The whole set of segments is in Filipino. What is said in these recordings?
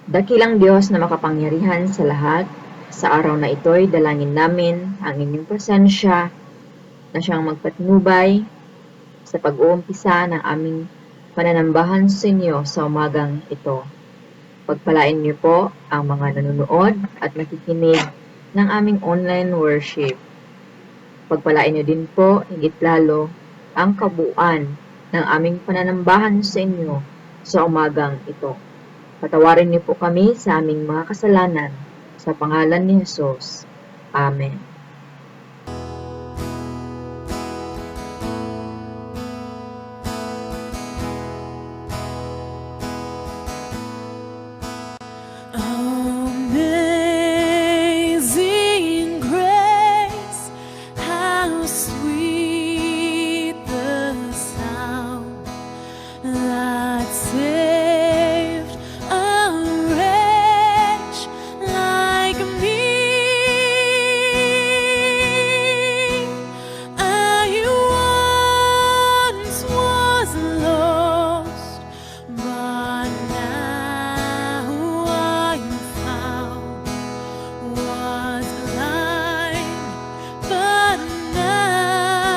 Dakilang Diyos na makapangyarihan sa lahat, sa araw na ito'y dalangin namin ang inyong presensya na siyang magpatnubay sa pag-uumpisa ng aming pananambahan sa inyo sa umagang ito. Pagpalain niyo po ang mga nanonood at nakikinig ng aming online worship. Pagpalain niyo din po higit lalo ang kabuuan ng aming pananambahan sa inyo sa umagang ito. Patawarin niyo po kami sa aming mga kasalanan sa pangalan ni Jesus. Amen. Amazing grace, how sweet the sound that saved a wretch like me. I once was lost, but now I'm found. Was blind, but now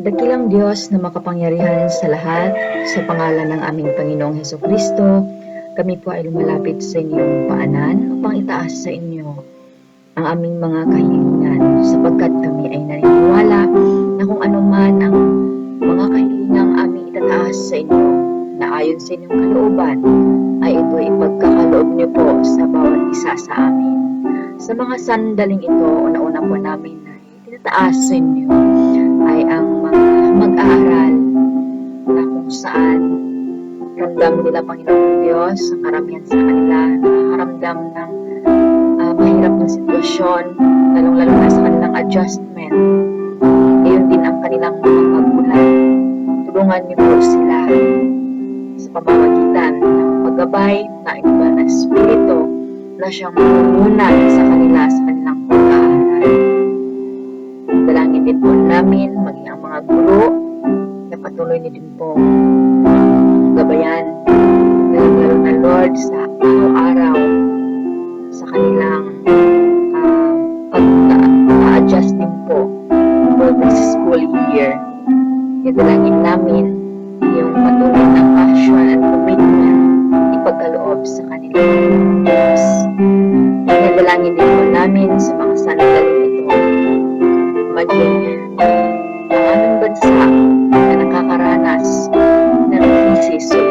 Dakilang Diyos na makapangyarihan sa lahat, sa pangalan ng aming Panginoong Hesukristo, kami po ay lumalapit sa inyong paanan upang itaas sa inyo ang aming mga kahilingan sapagkat kami ay naniniwala na kung ano man ang mga kahilingang aming itataas sa inyo na ayon sa inyong kalooban ay ito ipagkakaloob niyo po sa bawat isa sa amin. Sa mga sandaling ito, una-una po namin na itinataas sa inyo ay ang mga mag-aaral na kung saan ramdam nila Panginoong Diyos, ang karamihan sa kanila nakakaramdam ng mahirap na sitwasyon, lalong-lalo na sa kanilang adjustment. Iyon din ang kanilang mga magulang. Tulungan niyo po sila sa pamamagitan ng paggabay ng iba na espiritu na siyang mamunan sa kanila sa kanilang pag-aaral. Dalangin din po namin maging ang mga guro na patuloy niyo din po gabayan, lalo na Lord sa araw-araw sa kanilang pag-adjust din po for this school year. Idalangin namin yung patuloy na passion and commitment ipagkaloob sa kanilang Diyos. Idalangin din po namin sa mga sandaling ito maging ang aming bansa na nakakaranas ng krisis o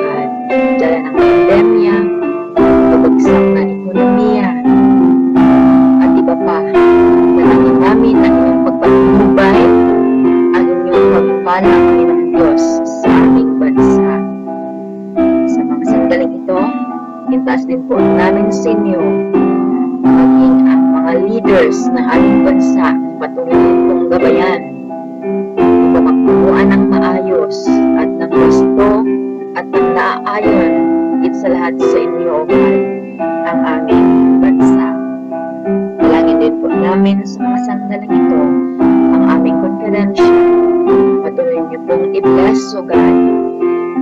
dala ng pandemya, pabagsak na ekonomiya, at iba pa. Dalangin namin ang inyong pagpapatubay, ang inyong pagpapala, Panginoong Diyos, sa aming bansa. Sa mga sandaling ito, intaas din po namin sa inyo, maging ang mga leaders ng aming bansa, patuloy itong gabayan, pagpapakuan ng maayos at ng gusto at ng naaayon higit sa lahat sa inyo, O God, ang aming bansa. Dalangin din po namin sa mga sandaling ito ang aming confidential. Patuloy niyo pong i-bless, O God,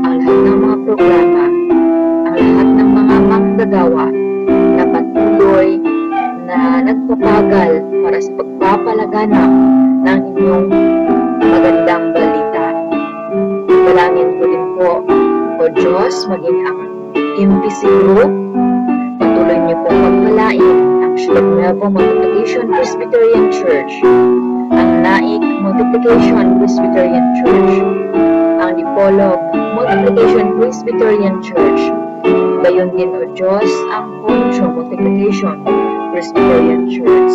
ang lahat ng mga programa, ang lahat ng mga manggagawa na patuloy na nagpapagal para sa pagpapalaganap ng inyong magandang balita. Dalangin ko din po, O Diyos, maging ang MPC Group, patuloy niyo po magpalain ang Shulog Nuevo Multiplication Presbyterian Church, ang Naik Multiplication Presbyterian Church, ang Dipolog Multiplication Presbyterian Church, gayon din, O Diyos, ang Poncho Multiplication Presbyterian Church.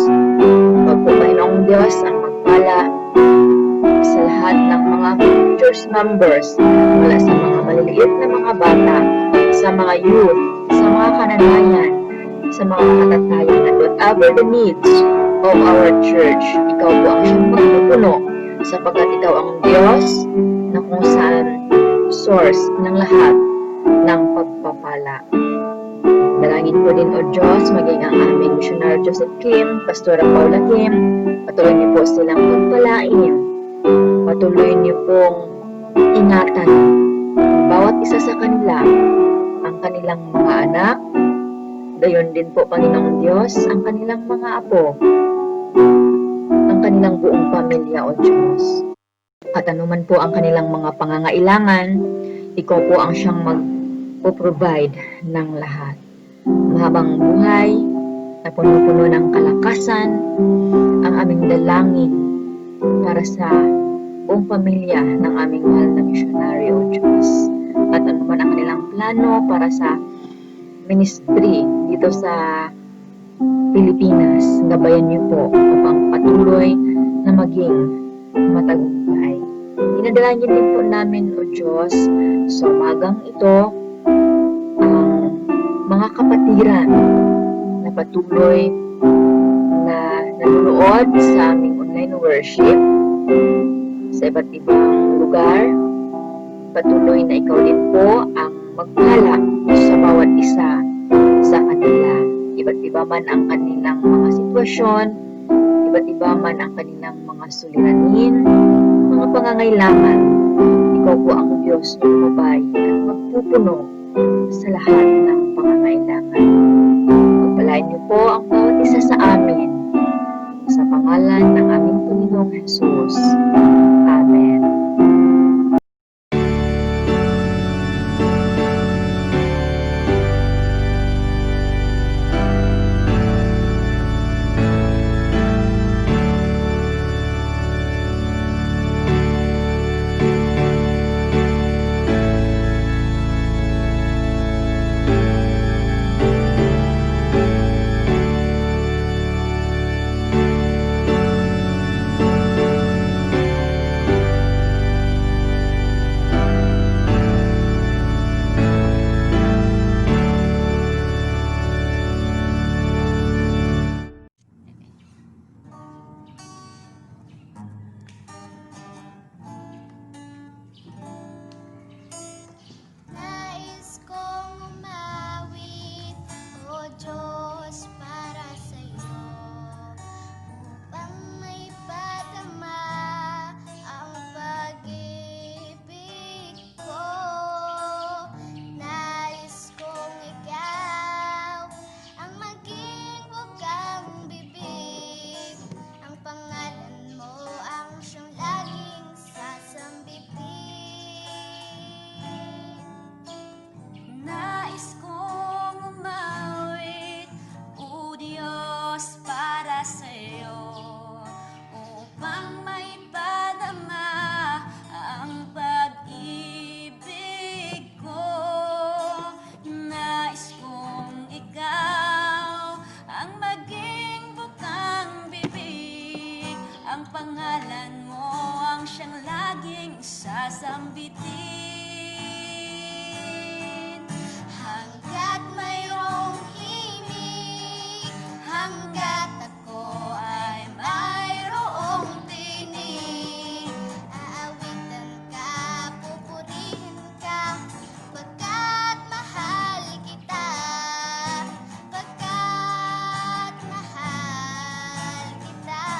Huwag po Panginoong Diyos ang magpala sa lahat ng mga church members, mula sa mga maliliit na mga bata, sa mga youth, sa mga kananayan, sa mga makatatayan, and whatever the needs of our church, ikaw po ang siyang magpupuno sapagkat ikaw ang Diyos na kung saan source ng lahat ng pagpapala. Dalangin ko din, O Diyos, maging ang aming missionary Joseph Kim, Pastora Paula Kim, patuloy niyo po silang pagpalain. Patuloy niyo pong ingatan bawat isa sa kanila, ang kanilang mga anak, gayon din po, Panginoong Diyos, ang kanilang mga apo, ang kanilang buong pamilya, O Diyos. At anuman po ang kanilang mga pangangailangan, ikaw po ang siyang mag-provide ng lahat. Mahabang buhay na puno-puno ng kalakasan ang aming dalangin para sa buong pamilya ng aming mahal na missionary, O Diyos. At anuman ang kanilang plano para sa ministry dito sa Pilipinas, gabayan niyo po upang patuloy na maging matagumpay. Dinadalangin din po namin, O Diyos, sa umagang ito, ang mga kapatiran na patuloy na nanonood sa aming online worship sa iba't ibang lugar. Patuloy na ikaw din po ang magpala sa bawat isa sa kanila. Iba't iba man ang kanilang mga sitwasyon, iba't iba man ang kanilang mga suliranin, mga pangangailangan. Ikaw po ang Diyos na lumabay at magpupuno sa lahat ng pangangailangan. Pagpalain niyo po ang bawat isa sa amin sa pangalan ng aming Panginoong Jesus. Amen. sasambitin. Hanggat mayroong himig, hanggat ako ay mayroong tinig, aawitan ka, pupurihin ka, pagkat mahal kita, pagkat mahal kita.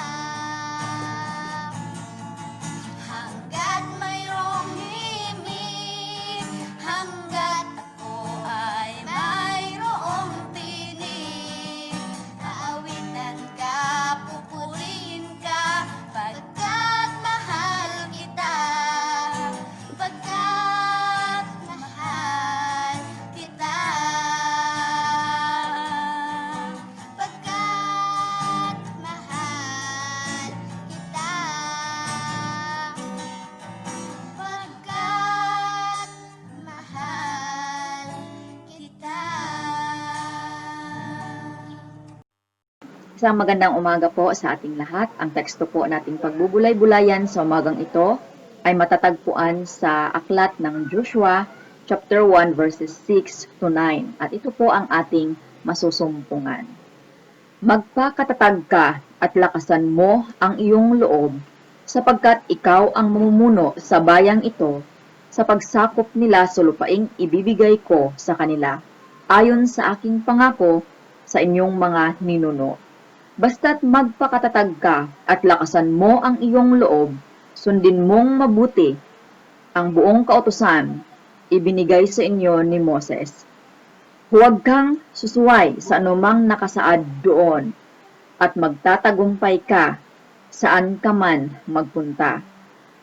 Hanggat mayroong himig, hanggat ako ay mayroong tinig, aawitan ka, pupurihin ka, pagkat mahal kita, pagkat mahal kita, pagkat mahal kita, pagkat mahal kita. Isang magandang umaga po sa ating lahat. Ang teksto po nating pagbubulay-bulayan sa umagang ito ay matatagpuan sa aklat ng Joshua chapter 1 verses 6 to 9. At ito po ang ating masusumpungan. Magpakatatag ka at lakasan mo ang iyong loob, sapagkat ikaw ang mamumuno sa bayang ito sa pagsakop nila sa lupaing ibibigay ko sa kanila, ayon sa aking pangako sa inyong mga ninuno. Basta't magpakatatag ka at lakasan mo ang iyong loob, sundin mong mabuti ang buong kautusan ibinigay sa inyo ni Moses. Huwag kang susuway sa anumang nakasaad doon, at magtatagumpay ka saan ka man magpunta.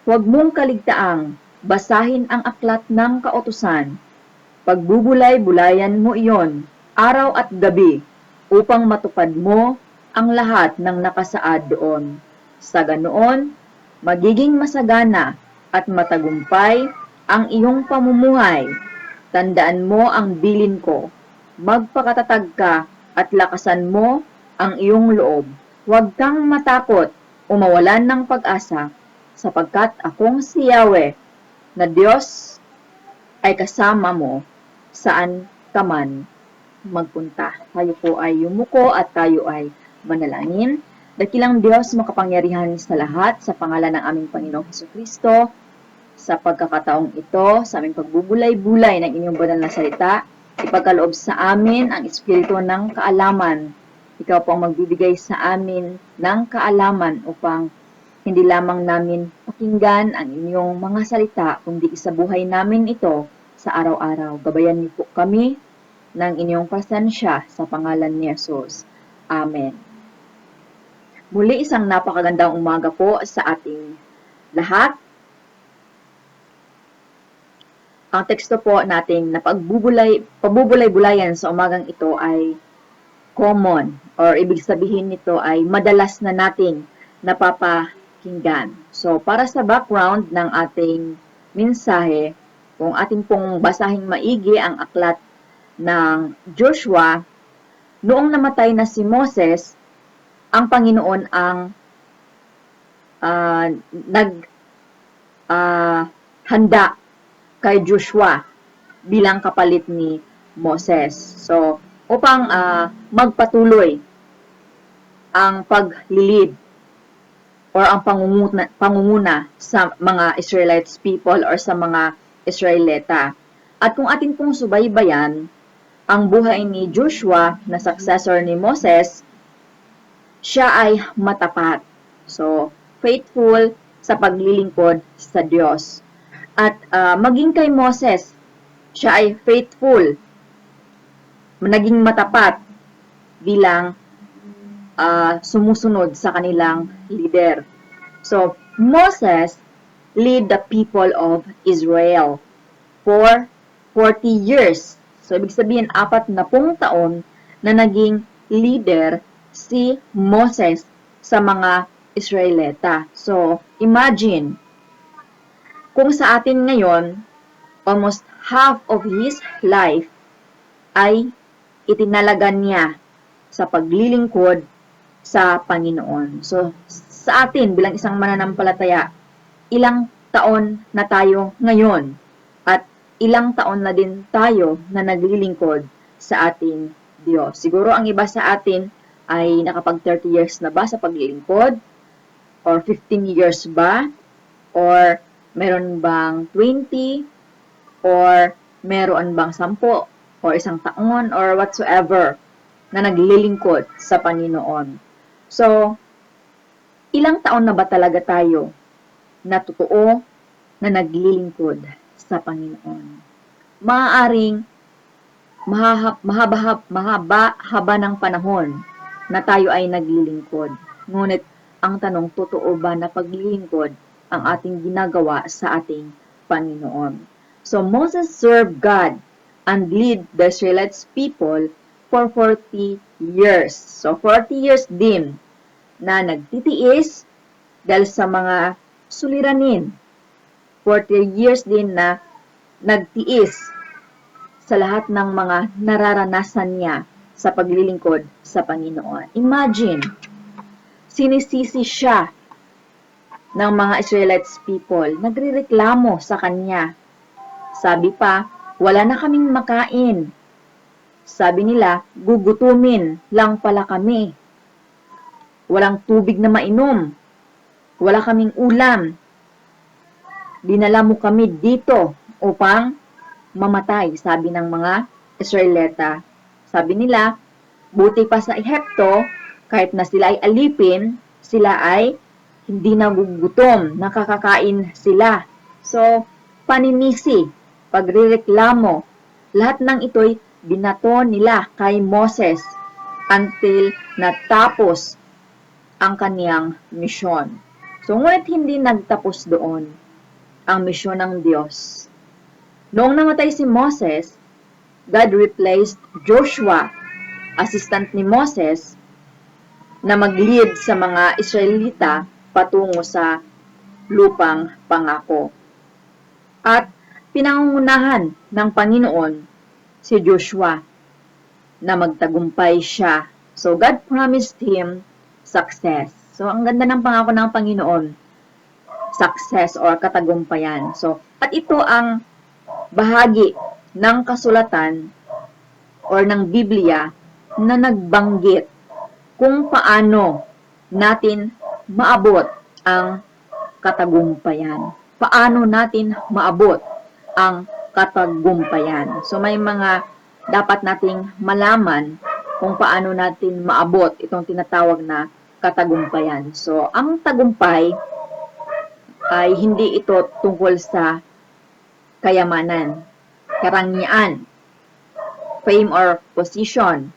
Huwag mong kaligtaang basahin ang aklat ng kautusan. Pagbubulay-bulayan mo iyon araw at gabi upang matupad mo ang lahat ng nakasaad doon. Sa ganoon, magiging masagana at matagumpay ang iyong pamumuhay. Tandaan mo ang bilin ko. Magpakatatag ka at lakasan mo ang iyong loob. Huwag kang matakot o mawalan ng pag-asa, sapagkat akong si Yahweh na Diyos ay kasama mo saan ka man magpunta. Tayo po ay yumuko at tayo ay manalangin. Dakilang Diyos, makapangyarihan sa lahat, sa pangalan ng aming Panginoong Hesukristo, sa pagkakataong ito, sa aming pagbubulay-bulay ng inyong banal na salita, ipagkaloob sa amin ang espiritu ng kaalaman. Ikaw po ang magbibigay sa amin ng kaalaman upang hindi lamang namin pakinggan ang inyong mga salita, kundi isabuhay namin ito sa araw-araw. Gabayan niyo po kami ng inyong pasensya sa pangalan ni Jesus. Amen. Muli isang napakagandang umaga po sa ating lahat. Ang teksto po nating pagbubulay-bulayan sa umagang ito ay common, or ibig sabihin nito ay madalas na nating napapakinggan. So, para sa background ng ating mensahe, kung ating pong basahing maigi ang aklat ng Joshua, noong namatay na si Moses, ang Panginoon ang handa kay Joshua bilang kapalit ni Moses. So, upang magpatuloy ang paglilid or ang pangunguna sa mga Israelites people or sa mga Israelita. At kung atin pong subaybayan ang buhay ni Joshua na successor ni Moses, siya ay matapat. So, faithful sa paglilingkod sa Diyos. At maging kay Moses, siya ay faithful, naging matapat bilang sumusunod sa kanilang leader. So, Moses lead the people of Israel for 40 years. So, ibig sabihin, 40 taon na naging leader si Moses sa mga Israelita. So, imagine, kung sa atin ngayon, almost half of his life ay itinalagan niya sa paglilingkod sa Panginoon. So, sa atin bilang isang mananampalataya, ilang taon na tayo ngayon at ilang taon na din tayo na naglilingkod sa ating Diyos. Siguro ang iba sa atin ay nakapag 30 years na ba sa paglilingkod? Or 15 years ba? Or meron bang 20? Or meron bang 10? Or isang taon? Or whatsoever na naglilingkod sa Panginoon. So, ilang taon na ba talaga tayo na totoo na naglilingkod sa Panginoon? Maaaring mahaba ng panahon na tayo ay naglilingkod. Ngunit ang tanong, totoo ba na paglilingkod ang ating ginagawa sa ating Panginoon? So Moses served God and lead the Israelites people for 40 years. So 40 years din na nagtitiis dahil sa mga suliranin. 40 years din na nagtiis sa lahat ng mga nararanasan niya sa paglilingkod sa Panginoon. Imagine, sinisisi siya ng mga Israelites people, nagrereklamo sa kanya. Sabi pa, wala na kaming makain. Sabi nila, gugutumin lang pala kami. Walang tubig na mainom. Wala kaming ulam. Dinala mo kami dito upang mamatay, sabi ng mga Israelita. Sabi nila, buti pa sa Ehipto, kahit na sila ay alipin, sila ay hindi nagugutom, nakakakain sila. So, paninisi, pagrereklamo, lahat ng ito'y binato nila kay Moses until natapos ang kaniyang misyon. So, ngunit hindi nagtapos doon ang misyon ng Diyos. Noong namatay si Moses, God replaced Joshua, assistant ni Moses, na mag-lead sa mga Israelita patungo sa lupang pangako. At pinangungunahan ng Panginoon si Joshua na magtagumpay siya. So God promised him success. So ang ganda ng pangako ng Panginoon, success or katagumpayan. So at ito ang bahagi ng kasulatan or ng Biblia na nagbanggit kung paano natin maabot ang katagumpayan. Paano natin maabot ang katagumpayan. So may mga dapat nating malaman kung paano natin maabot itong tinatawag na katagumpayan. So ang tagumpay ay hindi ito tungkol sa kayamanan, karangyaan, fame or position,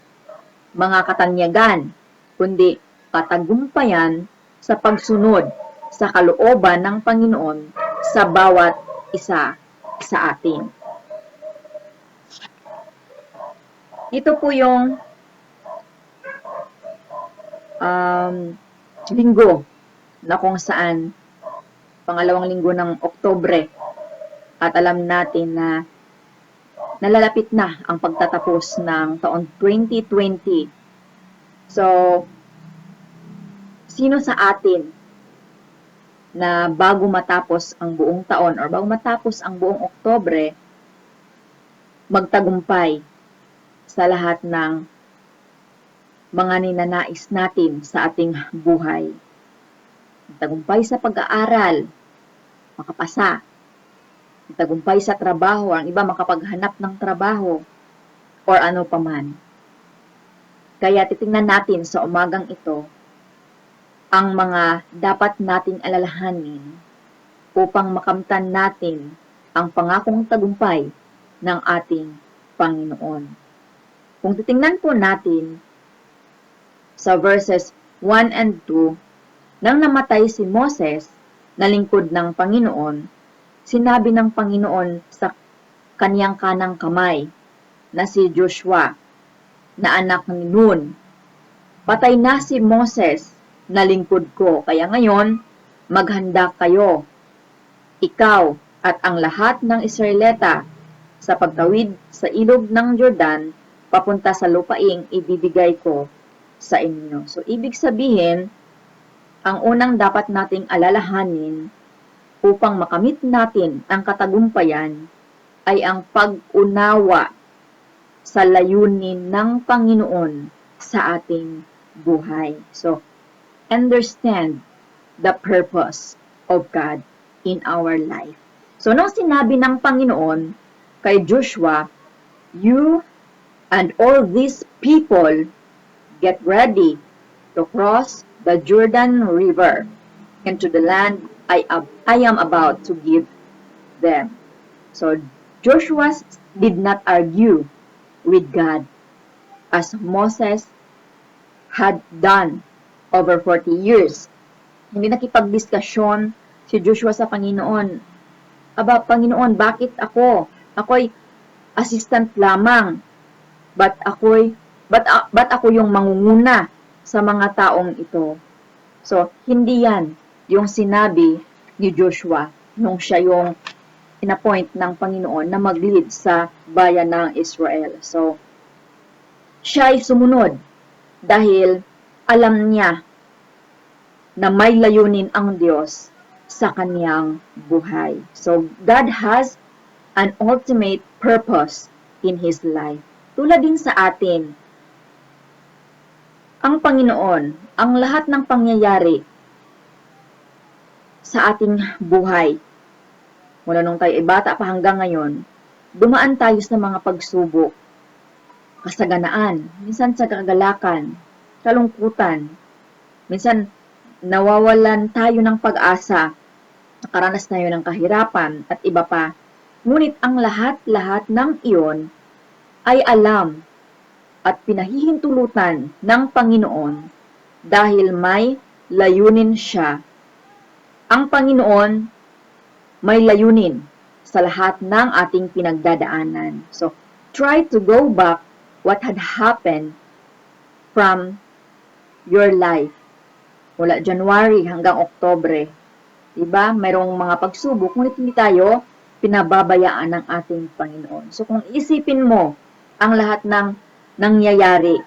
mga katanyagan, kundi katagumpayan sa pagsunod sa kalooban ng Panginoon sa bawat isa sa atin. Ito po yung linggo na kung saan pangalawang linggo ng Oktubre at alam natin na nalalapit na ang pagtatapos ng taon 2020. So, sino sa atin na bago matapos ang buong taon or bago matapos ang buong Oktubre, magtagumpay sa lahat ng mga ninanais natin sa ating buhay. Magtagumpay sa pag-aaral, makapasa. Magtagumpay sa trabaho, ang iba makapaghanap ng trabaho or ano paman. Kaya titingnan natin sa umagang ito ang mga dapat nating alalahanin upang makamtan natin ang pangakong tagumpay ng ating Panginoon. Kung titingnan po natin sa verses 1 and 2, nang namatay si Moses na lingkod ng Panginoon, sinabi ng Panginoon sa kaniyang kanang kamay na si Joshua na anak ni Nun, patay na si Moses na lingkod ko. Kaya ngayon, maghanda kayo, ikaw at ang lahat ng Israelita sa pagtawid sa ilog ng Jordan papunta sa lupaing ibibigay ko sa inyo. So, ibig sabihin, ang unang dapat nating alalahanin upang makamit natin ang katagumpayan ay ang pag-unawa sa layunin ng Panginoon sa ating buhay. So, understand the purpose of God in our life. So, nung sinabi ng Panginoon kay Joshua, you and all these people get ready to cross the Jordan River into the land I am about to give them. So, Joshua did not argue with God as Moses had done over 40 years. Hindi nakipagdiskusyon si Joshua sa Panginoon. Aba, Panginoon, bakit ako? Ako'y assistant lamang. Ba't ako yung mangunguna sa mga taong ito? So, hindi yan yung sinabi ni Joshua nung siya yung inappoint ng Panginoon na mag-lead sa bayan ng Israel. So, siya ay sumunod dahil alam niya na may layunin ang Diyos sa kaniyang buhay. So, God has an ultimate purpose in His life. Tulad din sa atin, ang Panginoon, ang lahat ng pangyayari sa ating buhay, mula nung tayo ay bata pa hanggang ngayon, dumaan tayo sa mga pagsubok, kasaganaan, minsan sa kagalakan, kalungkutan, minsan nawawalan tayo ng pag-asa, nakaranas tayo ng kahirapan at iba pa. Ngunit ang lahat-lahat ng iyon ay alam at pinahihintulutan ng Panginoon dahil may layunin siya. Ang Panginoon may layunin sa lahat ng ating pinagdadaanan. So, try to go back what had happened from your life mula January hanggang Oktubre. Diba? Mayroong mga pagsubok, ngunit hindi tayo pinababayaan ng ating Panginoon. So, kung isipin mo ang lahat ng nangyayari,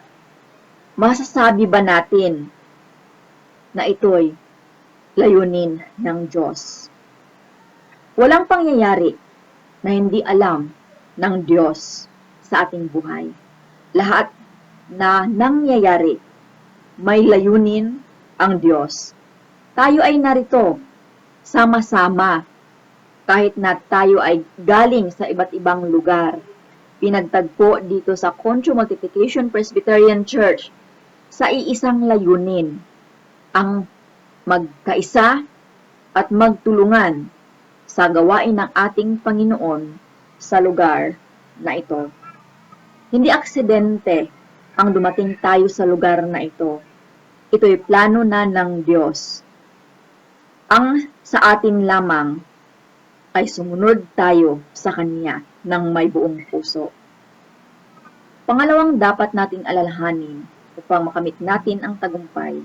masasabi ba natin na ito'y layunin ng Diyos? Walang pangyayari na hindi alam ng Diyos sa ating buhay. Lahat na nangyayari, may layunin ang Diyos. Tayo ay narito, sama-sama, kahit na tayo ay galing sa iba't ibang lugar. Pinagtagpo dito sa Concho Multiplication Presbyterian Church sa iisang layunin, ang magkaisa at magtulungan sa gawain ng ating Panginoon sa lugar na ito. Hindi aksidente ang dumating tayo sa lugar na ito. Ito'y plano na ng Diyos. Ang sa atin lamang ay sumunod tayo sa Kanya ng may buong puso. Pangalawang dapat nating alalahanin upang makamit natin ang tagumpay,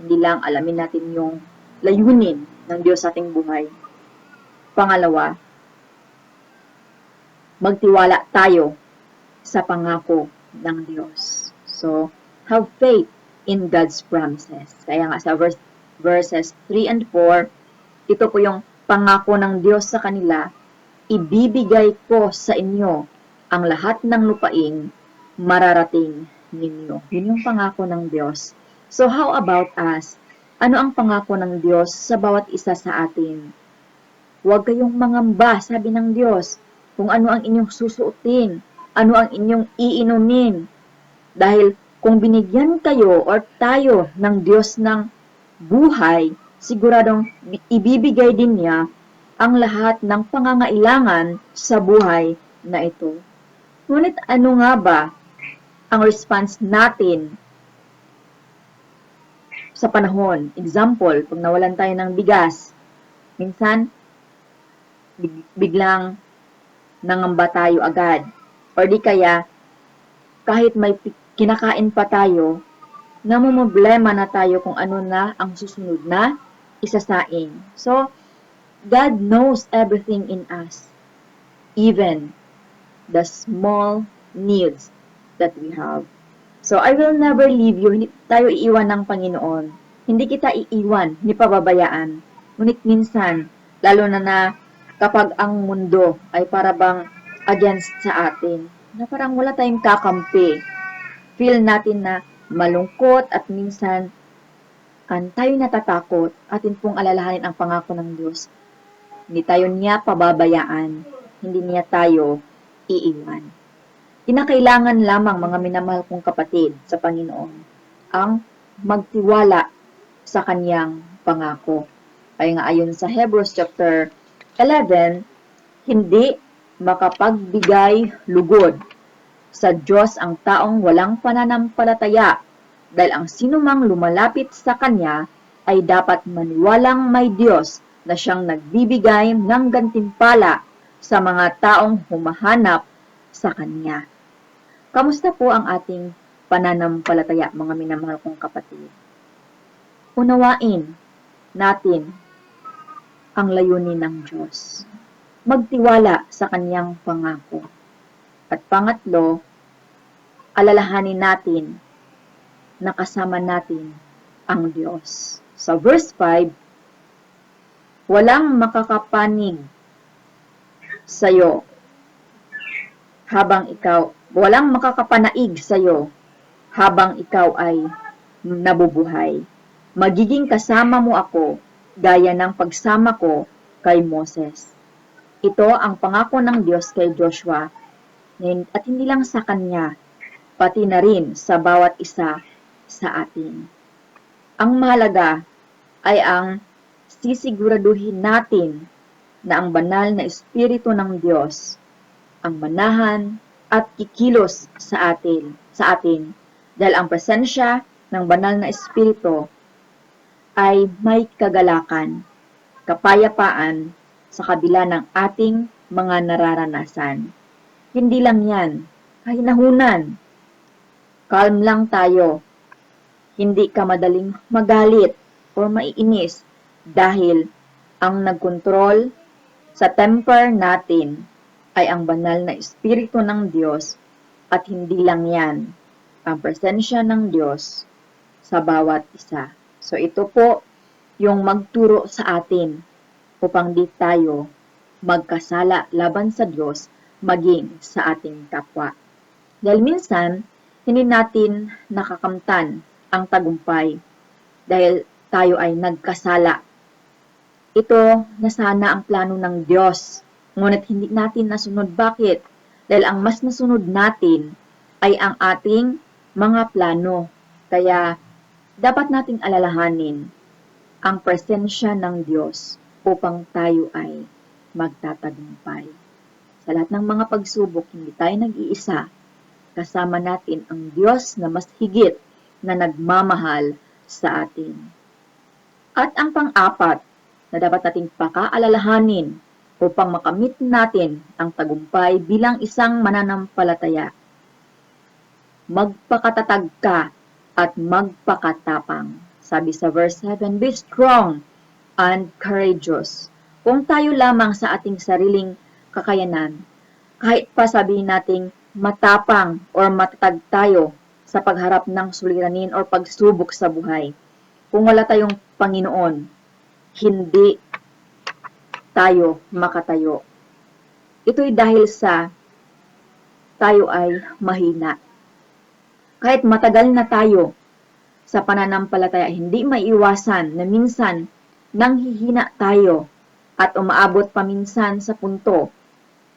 hindi lang alamin natin yung layunin ng Diyos sa ating buhay. Pangalawa, magtiwala tayo sa pangako ng Diyos. So, have faith in God's promises. Kaya nga sa verses 3 and 4, ito po yung pangako ng Diyos sa kanila, ibibigay ko sa inyo ang lahat ng lupaing mararating ninyo. Yun yung pangako ng Diyos. So how about us? Ano ang pangako ng Diyos sa bawat isa sa atin? Huwag kayong mangamba, sabi ng Diyos, kung ano ang inyong susuotin, ano ang inyong iinumin. Dahil kung binigyan kayo or tayo ng Diyos ng buhay, siguradong ibibigay din niya ang lahat ng pangangailangan sa buhay na ito. Ngunit ano nga ba ang response natin sa panahon? Example, pag nawalan tayo ng bigas, minsan biglang nangamba tayo agad. Or di kaya, kahit may kinakain pa tayo, namumblema na tayo kung ano na ang susunod na isasaing. So, God knows everything in us, even the small needs that we have. So, I will never leave you. Hindi tayo iiwan ng Panginoon. Hindi kita iiwan, hindi pababayaan. Ngunit minsan, Lalo na kapag ang mundo ay para bang against sa atin, na parang wala tayong kakampi. Feel natin na malungkot at minsan tayo natatakot, atin pong alalahanin ang pangako ng Diyos. Hindi tayo niya pababayaan, hindi niya tayo iiwan. Kinakailangan lamang, mga minamahal kong kapatid sa Panginoon, ang magtiwala sa kanyang pangako. Ay nga ayon sa Hebrews chapter 11, hindi makapagbigay lugod sa Diyos ang taong walang pananampalataya, dahil ang sinumang lumalapit sa Kanya ay dapat maniwalang may Diyos na siyang nagbibigay ng gantimpala sa mga taong humahanap sa Kanya. Kamusta po ang ating pananampalataya, mga minamahal kong kapatid? Unawain natin ang layunin ng Diyos. Magtiwala sa Kanyang pangako. At pangatlo, alalahanin natin na kasama natin ang Diyos. Sa verse 5, walang makakapanig sa'yo walang makakapanaig sa'yo habang ikaw ay nabubuhay. Magiging kasama mo ako gaya ng pagsama ko kay Moses. Ito ang pangako ng Diyos kay Joshua at hindi lang sa kanya, pati na rin sa bawat isa sa atin. Ang mahalaga ay ang sisiguraduhin natin na ang banal na Espiritu ng Diyos ang manahan at kikilos sa atin dahil ang presensya ng banal na Espiritu ay may kagalakan, kapayapaan sa kabila ng ating mga nararanasan. Hindi lang yan, kahinahunan. Calm lang tayo. Hindi ka madaling magalit o maiinis dahil ang nagkontrol sa temper natin ay ang banal na Espiritu ng Diyos at hindi lang yan, ang presensya ng Diyos sa bawat isa. So ito po yung magturo sa atin upang di tayo magkasala laban sa Diyos maging sa ating kapwa. Dahil minsan, hindi natin nakakamtan ang tagumpay dahil tayo ay nagkasala. Ito na sana ang plano ng Diyos, ngunit hindi natin nasunod. Bakit? Dahil ang mas nasunod natin ay ang ating mga plano. Kaya dapat nating alalahanin ang presensya ng Diyos upang tayo ay magtatagumpay. Sa lahat ng mga pagsubok, hindi tayo nag-iisa. Kasama natin ang Diyos na mas higit na nagmamahal sa atin. At ang pang-apat na dapat nating pakaalalahanin upang makamit natin ang tagumpay bilang isang mananampalataya. Magpakatatag ka at magpakatapang. Sabi sa verse 7, be strong and courageous. Kung tayo lamang sa ating sariling kakayanan, kahit pa sabihin nating matapang or matatag tayo sa pagharap ng suliranin or pagsubok sa buhay, kung wala tayong Panginoon, hindi tayo makatayo. Ito'y dahil sa tayo ay mahina. Kahit matagal na tayo sa pananampalataya, hindi maiiwasan na minsan nanghihina tayo at umaabot paminsan sa punto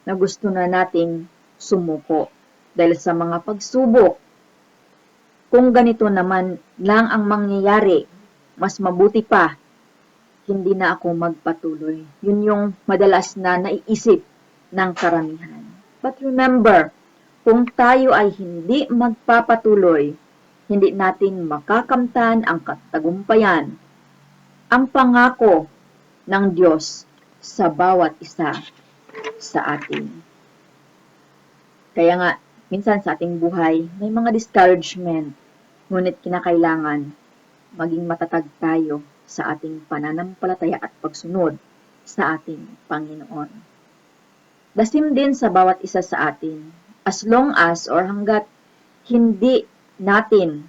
na gusto na nating sumuko dahil sa mga pagsubok. Kung ganito naman lang ang mangyayari, mas mabuti pa, hindi na ako magpatuloy. Yun yung madalas na naiisip ng karamihan. But remember, kung tayo ay hindi magpapatuloy, hindi natin makakamtan ang katagumpayan, ang pangako ng Diyos sa bawat isa sa atin. Kaya nga, minsan sa ating buhay, may mga discouragement, ngunit kinakailangan maging matatag tayo sa ating pananampalataya at pagsunod sa ating Panginoon. Dasim din sa bawat isa sa atin, as long as or hanggat hindi natin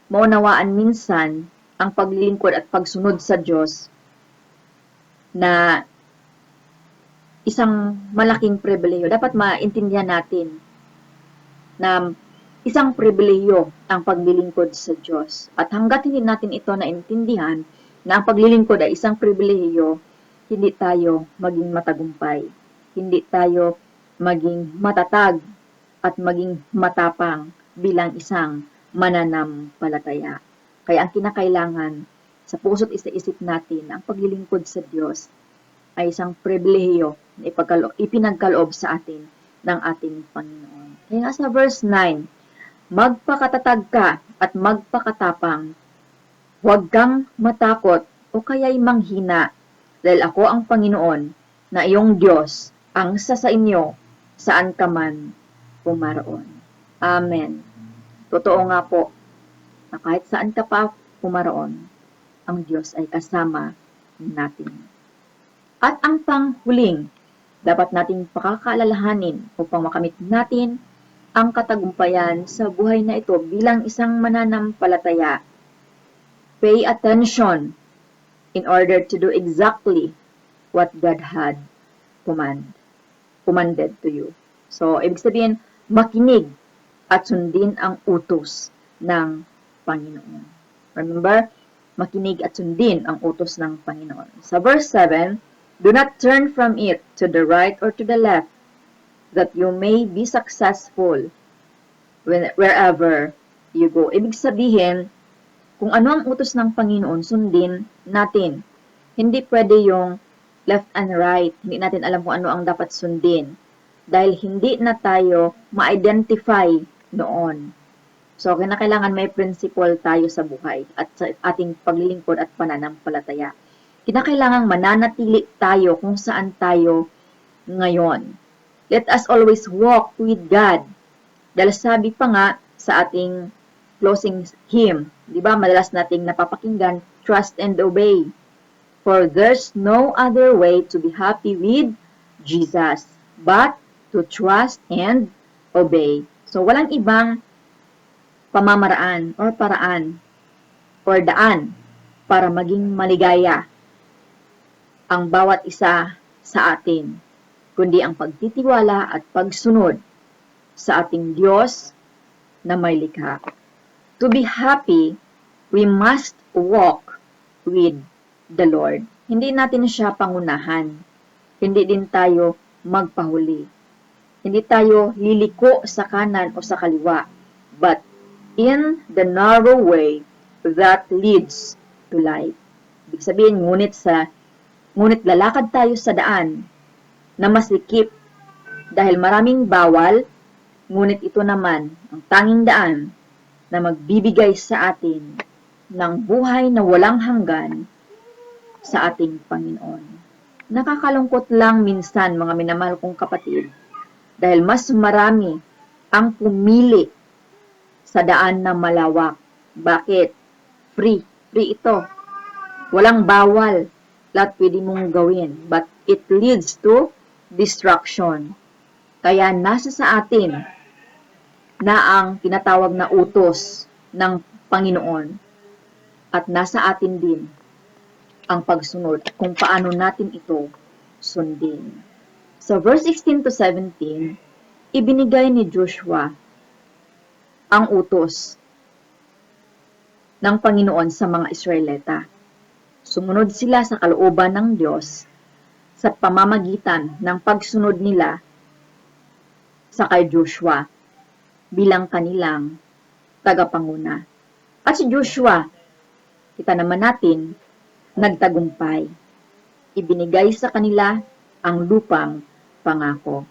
maunawaan minsan ang paglilingkod at pagsunod sa Diyos, na isang malaking pribilehiyo. Dapat maintindihan natin na isang pribilehiyo ang paglilingkod sa Diyos. At hanggat hindi natin ito naintindihan na ang paglilingkod ay isang pribilehiyo, hindi tayo maging matagumpay. Hindi tayo maging matatag at maging matapang bilang isang mananampalataya. Kaya ang kinakailangan sa puso't isip natin, ang paglilingkod sa Diyos ay isang pribilehiyo na ipinagkaloob sa atin ng ating Panginoon. Kaya sa verse 9, magpakatatag ka at magpakatapang, huwag kang matakot o kaya'y manghina, dahil ako ang Panginoon na iyong Diyos ang sa inyo saan ka man pumaroon. Amen. Totoo nga po na kahit saan ka pa pumaroon, ang Diyos ay kasama natin. At ang panghuling, dapat nating pakakaalalahanin upang makamit natin ang katagumpayan sa buhay na ito bilang isang mananampalataya. Pay attention in order to do exactly what God had commanded to you. So, ibig sabihin, makinig at sundin ang utos ng Panginoon. Remember, makinig at sundin ang utos ng Panginoon. Sa verse 7, do not turn from it to the right or to the left, that you may be successful wherever you go. Ibig sabihin, kung ano ang utos ng Panginoon, sundin natin. Hindi pwede yung left and right. Hindi natin alam kung ano ang dapat sundin. Dahil hindi na tayo ma-identify noon. So, kinakailangan may principle tayo sa buhay at sa ating paglilingkod at pananampalataya. Kinakailangan mananatili tayo kung saan tayo ngayon. Let us always walk with God. Dahil sabi pa nga sa ating closing hymn, di ba, madalas nating napapakinggan, trust and obey. For there's no other way to be happy with Jesus, but to trust and obey. So, walang ibang pamamaraan or paraan or daan para maging maligaya ang bawat isa sa atin, kundi ang pagtitiwala at pagsunod sa ating Diyos na may likha. To be happy, we must walk with the Lord. Hindi natin siya pangunahan. Hindi din tayo magpahuli. Hindi tayo liliko sa kanan o sa kaliwa. But in the narrow way that leads to life. Ibig sabihin, ngunit lalakad tayo sa daan na masikip dahil maraming bawal, ngunit ito naman ang tanging daan na magbibigay sa atin ng buhay na walang hanggan sa ating Panginoon. Nakakalungkot lang minsan, mga minamahal kong kapatid, dahil mas marami ang pumili sa daan na malawak. Bakit? Free. Free ito. Walang bawal. Lahat pwede mong gawin. But it leads to destruction. Kaya nasa sa atin na ang tinatawag na utos ng Panginoon. At nasa atin din ang pagsunod kung paano natin ito sundin. So verse 16 to 17, ibinigay ni Joshua ang utos ng Panginoon sa mga Israelita. Sumunod sila sa kalooban ng Diyos sa pamamagitan ng pagsunod nila sa kay Joshua bilang kanilang tagapanguna. At si Joshua, kita naman natin, nagtagumpay. Ibinigay sa kanila ang lupang pangako.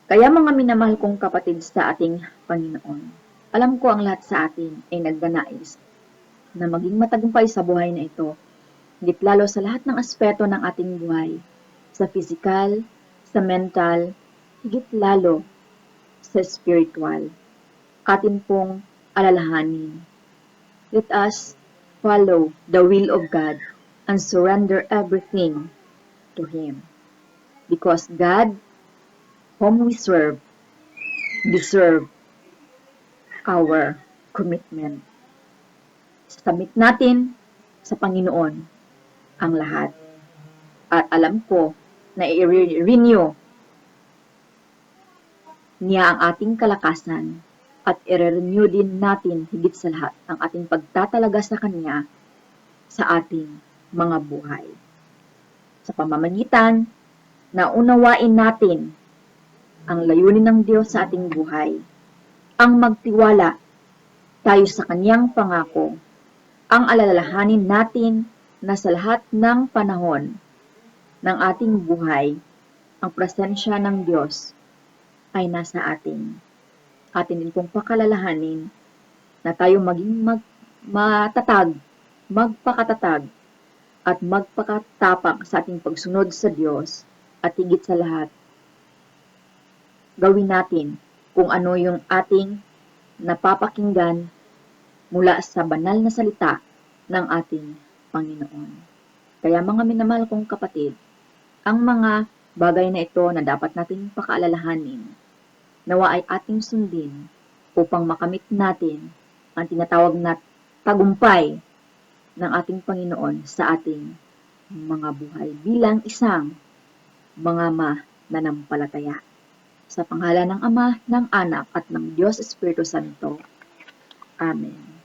Kaya mga minamahal kong kapatid sa ating Panginoon, alam ko ang lahat sa atin ay nagdanais na maging matagumpay sa buhay na ito, higit lalo sa lahat ng aspeto ng ating buhay, sa physical, sa mental, higit lalo sa spiritual. Atin pong alalahanin. Let us follow the will of God and surrender everything to Him. Because God, whom we serve, deserve our commitment. Submit natin sa Panginoon ang lahat. At alam ko na i-renew niya ang ating kalakasan at i-renew din natin higit sa lahat ang ating pagtatalaga sa Kanya sa ating mga buhay. Sa pamamagitan na unawain natin ang layunin ng Diyos sa ating buhay, ang magtiwala tayo sa Kanyang pangako, ang alalahanin natin na sa lahat ng panahon ng ating buhay, ang presensya ng Diyos ay nasa atin. Atin din pong pakalalahanin na tayo maging matatag, magpakatatag, at magpakatapak sa ating pagsunod sa Diyos, at higit sa lahat, gawin natin kung ano yung ating napapakinggan mula sa banal na salita ng ating Panginoon. Kaya mga minamahal kong kapatid, ang mga bagay na ito na dapat nating pakaalalahanin, nawa ay ating sundin upang makamit natin ang tinatawag na tagumpay ng ating Panginoon sa ating mga buhay bilang isang mga mananampalataya. Sa pangalan ng Ama, ng Anak, at ng Diyos Espiritu Santo. Amen.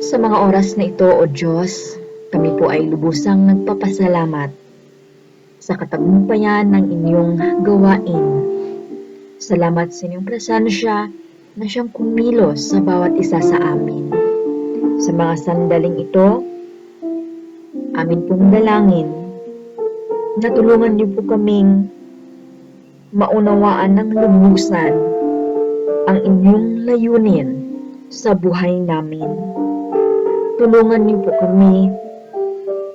Sa mga oras na ito, O Diyos, kami po ay lubusang nagpapasalamat sa katagumpayan ng inyong gawain. Salamat sa inyong presensya na siyang kumilos sa bawat isa sa amin. Sa mga sandaling ito, amin pong dalangin na tulungan niyo po kaming maunawaan ng lubusan ang inyong layunin sa buhay namin. Tulungan niyo po kami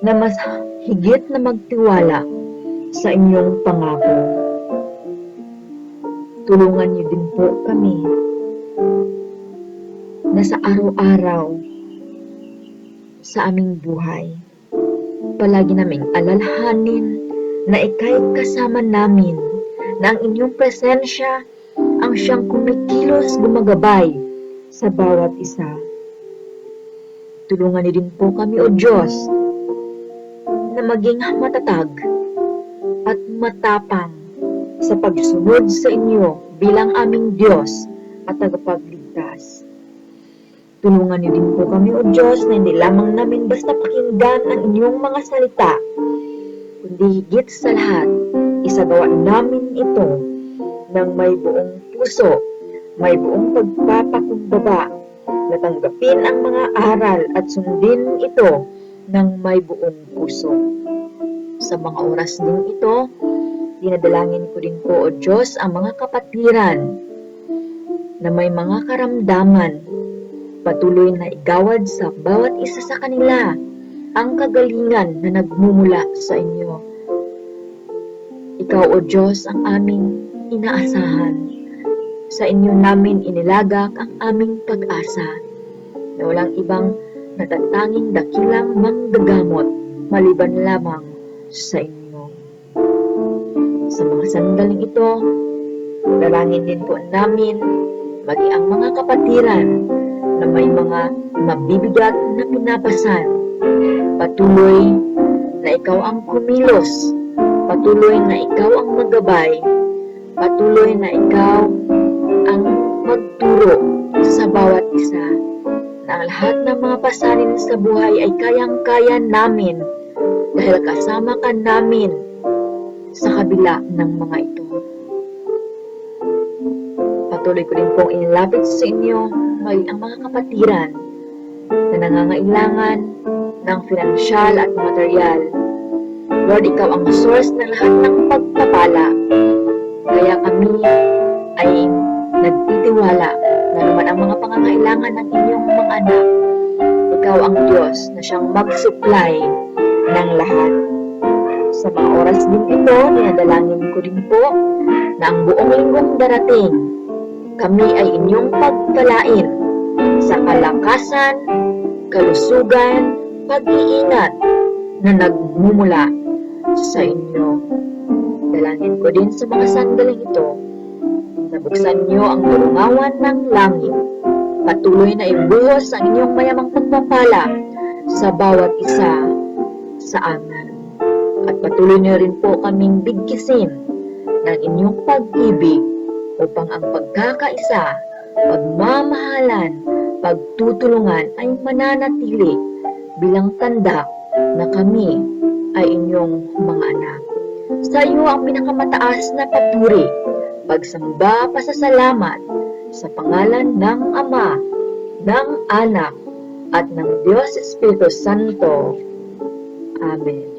na mas higit na magtiwala sa inyong pangako. Tulungan niyo din po kami na sa araw-araw sa aming buhay, palagi naming alalahanin na ika'y kasama namin, na ang inyong presensya ang siyang kumikilos gumagabay sa bawat isa. Tulungan niyo din po kami, O Diyos, na maging matatag at matapang sa pagsunod sa inyo bilang aming Diyos at tagapagligtas. Tulungan niyo din po kami, O Diyos, na hindi lamang namin basta pakinggan ang inyong mga salita, kundi higit sa lahat, isagawa namin ito ng may buong puso, may buong pagpapakumbaba, na tanggapin ang mga aral at sundin ito ng may buong puso. Sa mga oras din ito, dinadalangin ko din po, O Diyos, ang mga kapatiran na may mga karamdaman. Patuloy na igawad sa bawat isa sa kanila ang kagalingan na nagmumula sa inyo. Ikaw, O Diyos, ang aming inaasahan. Sa inyo namin inilagak ang aming pag-asa, na walang ibang natatanging dakilang manggagamot maliban lamang sa inyo. Sa mga sandaling ito, dalangin din po namin maging ang mga kapatiran na may mga mabibigat na pinapasan. Patuloy na ikaw ang kumilos, patuloy na ikaw ang magabay, patuloy na ikaw ang magturo sa bawat isa, na ang lahat ng mga pasanin sa buhay ay kayang-kaya namin dahil kasama ka namin sa kabila ng mga ito. Patuloy ko din pong inilapit sa inyo ang mga kapatiran na nangangailangan ng pinansyal at material. Lord, ikaw ang source ng lahat ng pagpapala. Kaya kami ay nagtitiwala na naman ang mga pangangailangan ng inyong mga anak. Ikaw ang Diyos na siyang mag-supply ng lahat. Sa mga oras din ito, dinadalangin ko din po na ang buong linggong darating, kami ay inyong pagpalain sa kalakasan, kalusugan, pag-iingat na nagmumula sa inyo. Dalangin ko din sa mga sandaling ito, nabuksan niyo ang tulungawan ng langit. Patuloy na ibuhos ang inyong mayamang pagpapala sa bawat isa sa amin. At patuloy niyo rin po kaming bigkisin ng inyong pag-ibig upang ang pagkakaisa, pagmamahalan, pagtutulungan ay mananatili bilang tanda na kami ay inyong mga anak. Sa iyo ang pinakamataas na papuri, pagsamba, pasasalamat sa pangalan ng Ama, ng Anak, at ng Diyos Espiritu Santo. Amen.